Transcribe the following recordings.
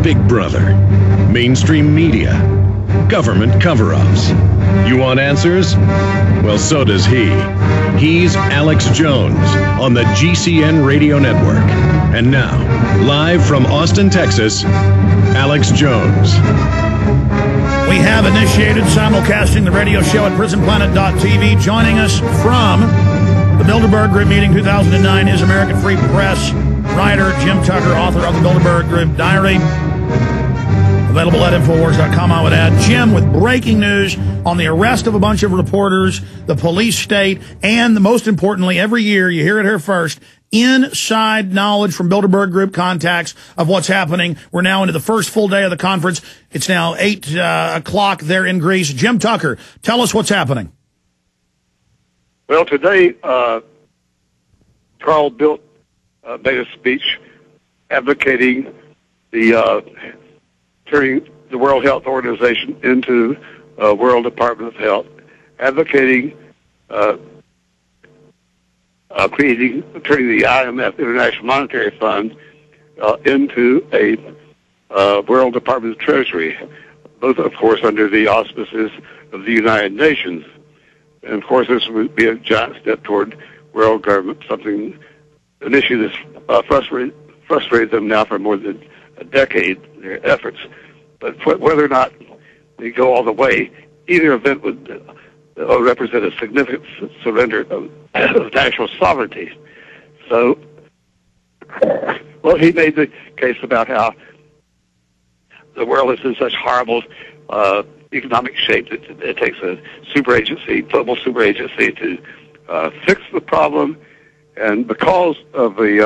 Big Brother, mainstream media, government cover-ups. You want answers? Well, so does he. He's Alex Jones on the GCN Radio Network. And now, live from Austin, Texas, Alex Jones. We have initiated simulcasting the radio show at prisonplanet.tv. Joining us from the Bilderberg Group meeting 2009 is American Free Press writer Jim Tucker, author of the Bilderberg Group Diary. Available at Infowars.com, I would add. Jim, with breaking news on the arrest of a bunch of reporters, the police state, and most importantly, every year, you hear it here first, inside knowledge from Bilderberg Group contacts of what's happening. We're now into the first full day of the conference. It's now 8 o'clock there in Greece. Jim Tucker, tell us what's happening. Well, today, Carl Bildt made a speech advocating the turning the World Health Organization into World Department of Health, advocating turning the IMF, International Monetary Fund, into a World Department of Treasury, both, of course, under the auspices of the United Nations. And, of course, this would be a giant step toward world government, an issue that's frustrated them now for more than a decade, their efforts. But whether or not they go all the way, either event would represent a significant surrender of national sovereignty. So, well, he made the case about how the world is in such horrible economic shape that it takes a global super agency to fix the problem. And because of they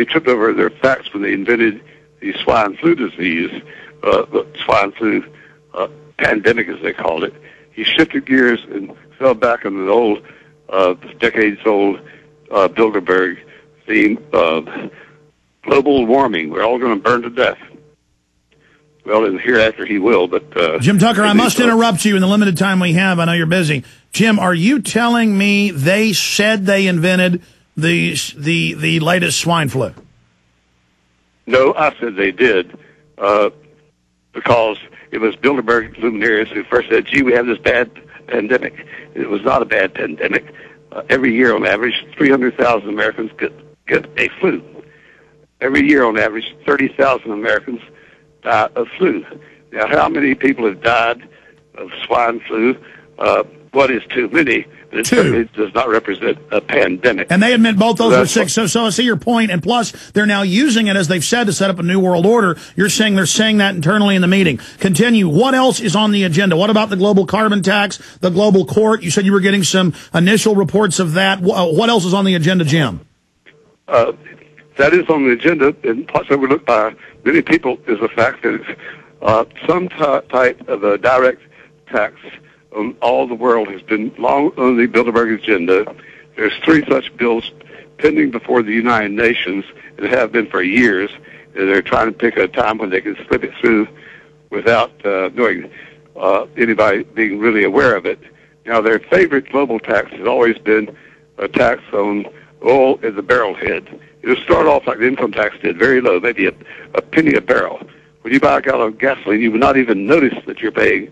tripped over their facts when they invented the swine flu disease, the swine flu pandemic, as they called it. He shifted gears and fell back on the old, decades-old Bilderberg theme of global warming. We're all going to burn to death. Well, in the hereafter he will, but... Jim Tucker, I must interrupt you in the limited time we have. I know you're busy. Jim, are you telling me they said they invented the latest swine flu? No, I said they did, because it was Bilderberg luminaries who first said, gee, we have this bad pandemic. It was not a bad pandemic. Every year, on average, 300,000 Americans get a flu. Every year, on average, 30,000 Americans die of flu. Now, how many people have died of swine flu? What is too many? But it certainly does not represent a pandemic. And they admit both those are sick. So I see your point. And plus, they're now using it, as they've said, to set up a new world order. You're saying they're saying that internally in the meeting. Continue. What else is on the agenda? What about the global carbon tax, the global court? You said you were getting some initial reports of that. What else is on the agenda, Jim? That is on the agenda, and plus overlooked by many people, is the fact that it's some type of a direct tax on all the world has been long on the Bilderberg agenda. There's 3 such bills pending before the United Nations, and have been for years. And they're trying to pick a time when they can slip it through without knowing anybody being really aware of it. Now, their favorite global tax has always been a tax on oil at the barrel head. It'll start off like the income tax did, very low, maybe a penny a barrel. When you buy a gallon of gasoline, you would not even notice that you're paying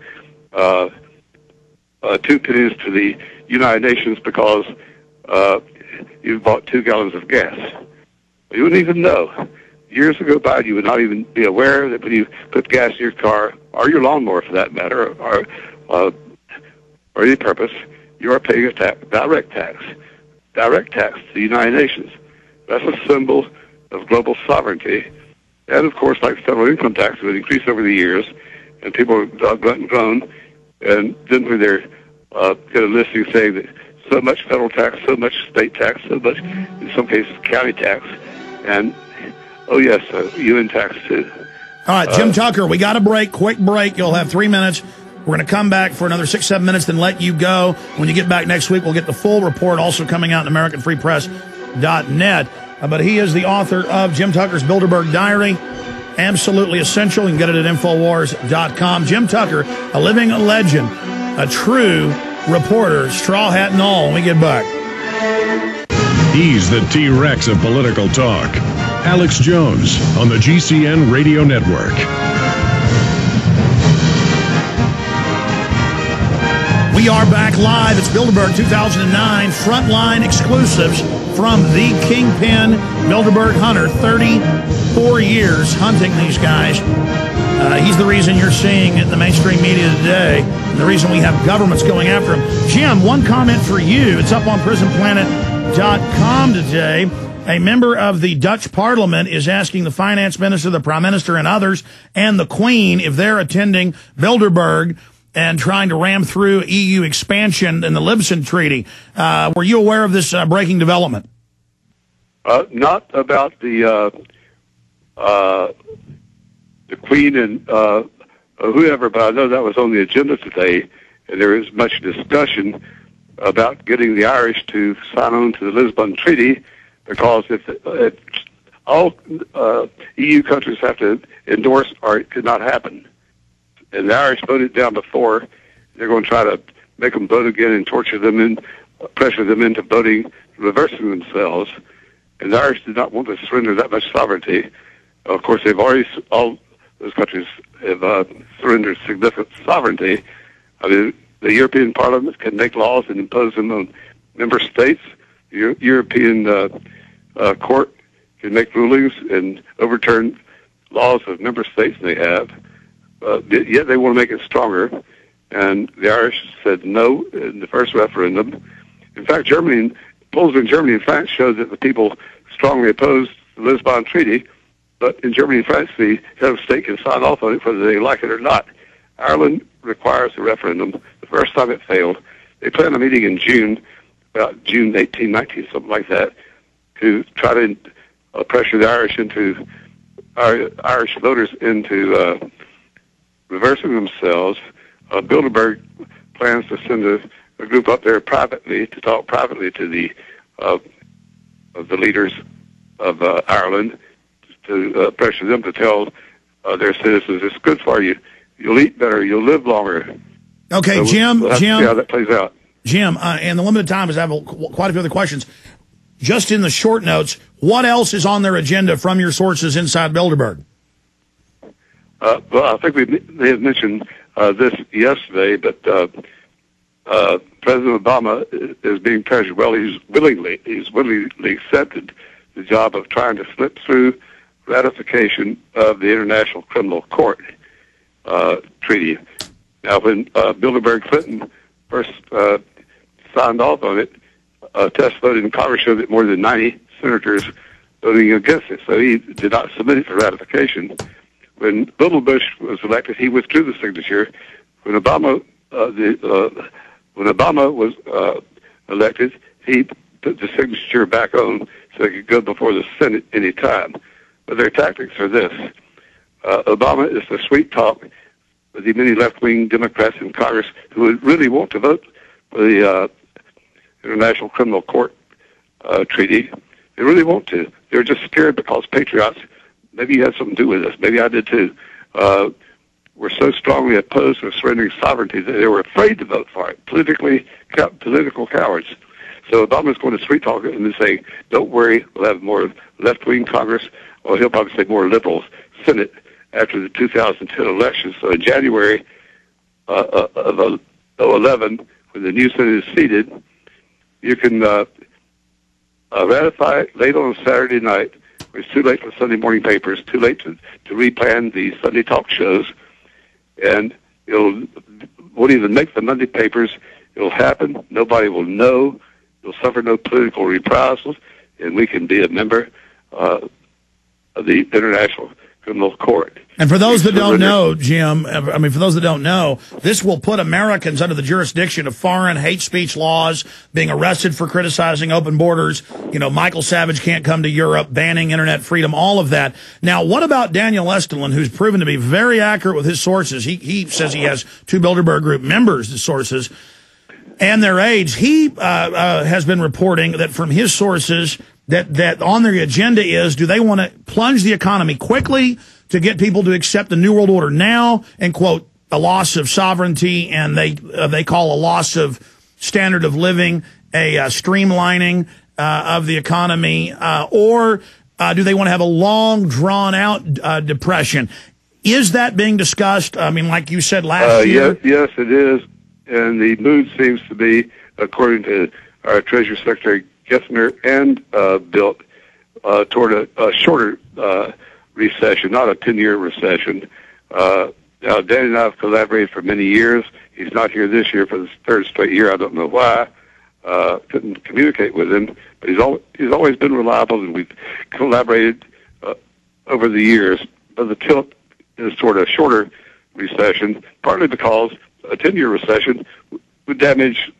2 pennies to the United Nations because you bought 2 gallons of gas. You wouldn't even know. Years ago by, you would not even be aware that when you put gas in your car, or your lawnmower for that matter, or any purpose, you are paying a direct tax to the United Nations. That's a symbol of global sovereignty. And, of course, like federal income tax, it would increase over the years, and people have grown. And then when they're get a listing saying that so much federal tax, so much state tax, so much, in some cases, county tax, and, oh, yes, UN tax, too. All right, Jim Tucker, we got a break, quick break. You'll have 3 minutes. We're going to come back for another 6-7 minutes, then let you go. When you get back next week, we'll get the full report also coming out in AmericanFreePress.net. But he is the author of Jim Tucker's Bilderberg Diary. Absolutely essential. You can get it at Infowars.com. Jim Tucker, a living legend, a true reporter, straw hat and all, when we get back. He's the T-Rex of political talk. Alex Jones on the GCN Radio Network. We are back live. It's Bilderberg 2009 Frontline exclusives from the Kingpin Bilderberg Hunter. 34 years hunting these guys. He's the reason you're seeing in the mainstream media today, and the reason we have governments going after him. Jim, one comment for you. It's up on prisonplanet.com today. A member of the Dutch Parliament is asking the finance minister, the prime minister, and others, and the Queen if they're attending Bilderberg and trying to ram through EU expansion in the Lisbon Treaty. Were you aware of this breaking development? Not about the Queen and whoever, but I know that was on the agenda today, and there is much discussion about getting the Irish to sign on to the Lisbon Treaty, because if all EU countries have to endorse, or it could not happen. And the Irish voted down before. They're going to try to make them vote again and torture them and pressure them into voting, reversing themselves. And the Irish did not want to surrender that much sovereignty. Of course, all those countries have surrendered significant sovereignty. I mean, the European Parliament can make laws and impose them on member states. The European Court can make rulings and overturn laws of member states they have. Yet they want to make it stronger, and the Irish said no in the first referendum. In fact, polls in Germany and France showed that the people strongly opposed the Lisbon Treaty, but in Germany and France, the head of state can sign off on it whether they like it or not. Ireland requires a referendum. The first time it failed. They plan a meeting in June, about June 18, 19, something like that, to try to pressure the Irish voters into reversing themselves. Bilderberg plans to send a group up there privately to talk privately to the leaders of Ireland, to pressure them to tell their citizens it's good for you. You'll eat better. You'll live longer. Okay, so Jim. We'll have to see how that plays out. Jim, in the limited time, as I have quite a few other questions, just in the short notes, what else is on their agenda from your sources inside Bilderberg? Well, I think they had mentioned this yesterday, but President Obama is being pressured. Well, he's willingly accepted the job of trying to slip through ratification of the International Criminal Court treaty. Now, when Bilderberg Clinton first signed off on it, a test vote in Congress showed that more than 90 senators voting against it, so he did not submit it for ratification. When Little Bush was elected, he withdrew the signature. When Obama was elected, he put the signature back on so it could go before the Senate any time. But their tactics are this. Obama is the sweet talk with the many left-wing Democrats in Congress who would really want to vote for the International Criminal Court treaty. They really want to. They're just scared because patriots, maybe you had something to do with this, maybe I did too, were so strongly opposed to surrendering sovereignty that they were afraid to vote for it, political cowards. So Obama's going to sweet talk it and say, don't worry, we'll have more left-wing Congress, or he'll probably say more liberal Senate after the 2010 election. So in January of 2011, when the new Senate is seated, you can ratify it late on a Saturday night. It's too late for Sunday morning papers, too late to replan the Sunday talk shows, and won't even make the Monday papers. It'll happen. Nobody will know. You'll suffer no political reprisals, and we can be a member of the International Criminal Court. And for those that don't know, Jim, I mean, for those that don't know, this will put Americans under the jurisdiction of foreign hate speech laws, being arrested for criticizing open borders. You know, Michael Savage can't come to Europe, banning internet freedom, all of that. Now, what about Daniel Estelin, who's proven to be very accurate with his sources? He says he has 2 Bilderberg Group members, the sources, and their aides. He has been reporting that from his sources that on their agenda is, do they want to plunge the economy quickly to get people to accept the New World Order now and, quote, a loss of sovereignty, and they call a loss of standard of living, a streamlining of the economy, or Do they want to have a long, drawn-out depression? Is that being discussed? I mean, like you said last year? Yes, it is. And the mood seems to be, according to our Treasury Secretary Gessner and Bilt, toward a shorter recession, not a 10-year recession. Now, Dan and I have collaborated for many years. He's not here this year for the third straight year. I don't know why. Couldn't communicate with him, but he's always been reliable, and we've collaborated over the years. But the tilt is toward a shorter recession, partly because a 10-year recession would damage